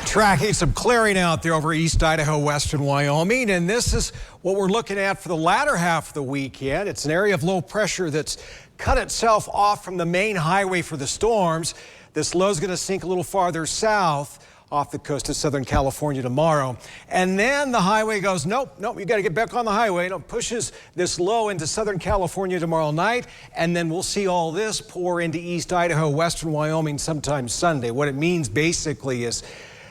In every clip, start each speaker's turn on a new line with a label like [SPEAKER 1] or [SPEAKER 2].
[SPEAKER 1] Tracking some clearing out there over East Idaho, western Wyoming, and this is what we're looking at for the latter half of the weekend. It's an area of low pressure that's cut itself off from the main highway for the storms. This low is going to sink a little farther south off the coast of Southern California tomorrow. And then the highway goes, nope, you got to get back on the highway. It pushes this low into Southern California tomorrow night. And then we'll see all this pour into East Idaho, western Wyoming sometime Sunday. What it means basically is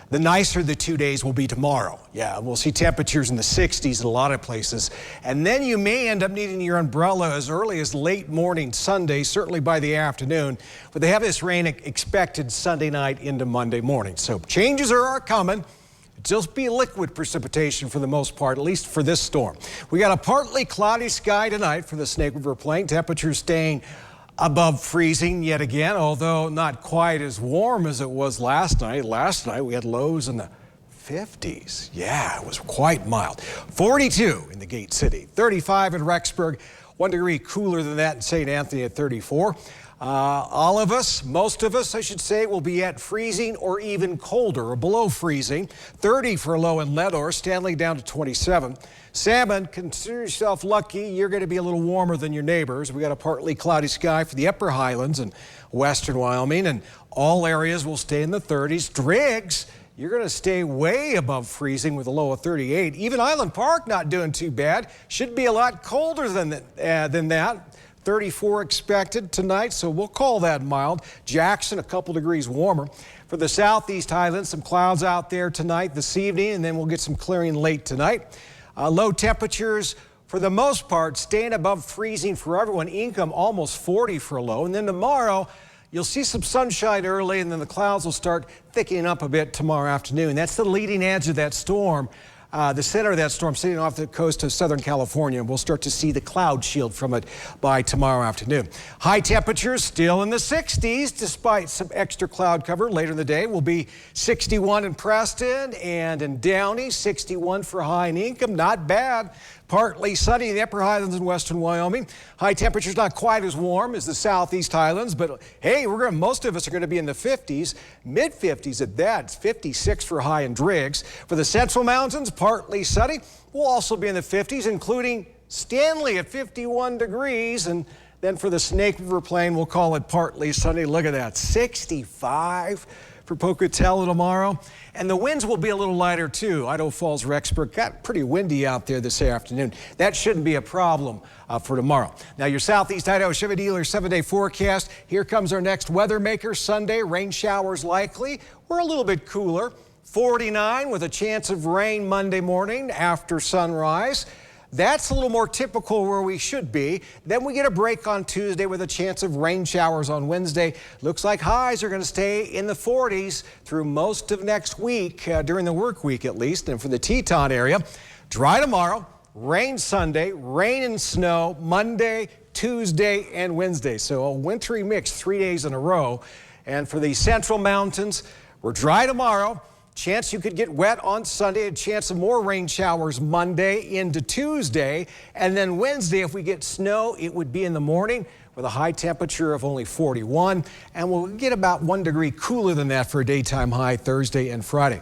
[SPEAKER 1] the nicer the 2 days will be tomorrow. Yeah, we'll see temperatures in the 60s in a lot of places. And then you may end up needing your umbrella as early as late morning Sunday, certainly by the afternoon. But they have this rain expected Sunday night into Monday morning. So changes are coming. It'll just be liquid precipitation for the most part, at least for this storm. We got a partly cloudy sky tonight for the Snake River Plain. Temperatures staying above freezing yet again, although not quite as warm as it was last night. Last night we had lows in the 50s. Yeah, it was quite mild. 42 in the Gate City, 35 in Rexburg, 1 degree cooler than that in St. Anthony at 34. All of us, most of us, I should say, will be at freezing or even colder or below freezing. 30 for a low in Leadore, Stanley down to 27. Salmon, consider yourself lucky. You're going to be a little warmer than your neighbors. We got a partly cloudy sky for the upper highlands and western Wyoming, and all areas will stay in the 30s. Driggs, you're going to stay way above freezing with a low of 38. Even Island Park not doing too bad. Should be a lot colder than that. 34 expected tonight, so we'll call that mild. Jackson, a couple degrees warmer. For the southeast highlands, some clouds out there tonight, this evening, and then we'll get some clearing late tonight. Low temperatures, for the most part, staying above freezing for everyone. Income almost 40 for a low. And then tomorrow, you'll see some sunshine early, and then the clouds will start thickening up a bit tomorrow afternoon. That's the leading edge of that storm. The center of that storm sitting off the coast of Southern California. We'll start to see the cloud shield from it by tomorrow afternoon. High temperatures still in the 60s despite some extra cloud cover. Later in the day will be 61 in Preston and in Downey, 61 for high and Income. Not bad. Partly sunny in the upper highlands in western Wyoming. High temperatures not quite as warm as the southeast highlands, but hey, most of us are going to be in the 50s, mid 50s at that. It's 56 for high in Driggs. For the central mountains, partly sunny. We'll also be in the 50s, including Stanley at 51 degrees. And then for the Snake River Plain, we'll call it partly sunny. Look at that, 65 for Pocatello tomorrow. And the winds will be a little lighter too. Idaho Falls, Rexburg got pretty windy out there this afternoon. That shouldn't be a problem for tomorrow. Now your Southeast Idaho Chevy dealer 7-day forecast. Here comes our next weather maker Sunday. Rain showers likely. We're a little bit cooler. 49 with a chance of rain Monday morning after sunrise. That's a little more typical where we should be. Then we get a break on Tuesday with a chance of rain showers on Wednesday. Looks like highs are going to stay in the 40s through most of next week, during the work week at least. And for the Teton area, dry tomorrow, rain Sunday, rain and snow Monday, Tuesday, and Wednesday. So a wintry mix 3 days in a row. And for the central mountains, we're dry tomorrow. Chance you could get wet on Sunday, a chance of more rain showers Monday into Tuesday. And then Wednesday, if we get snow, it would be in the morning with a high temperature of only 41. And we'll get about 1 degree cooler than that for a daytime high Thursday and Friday.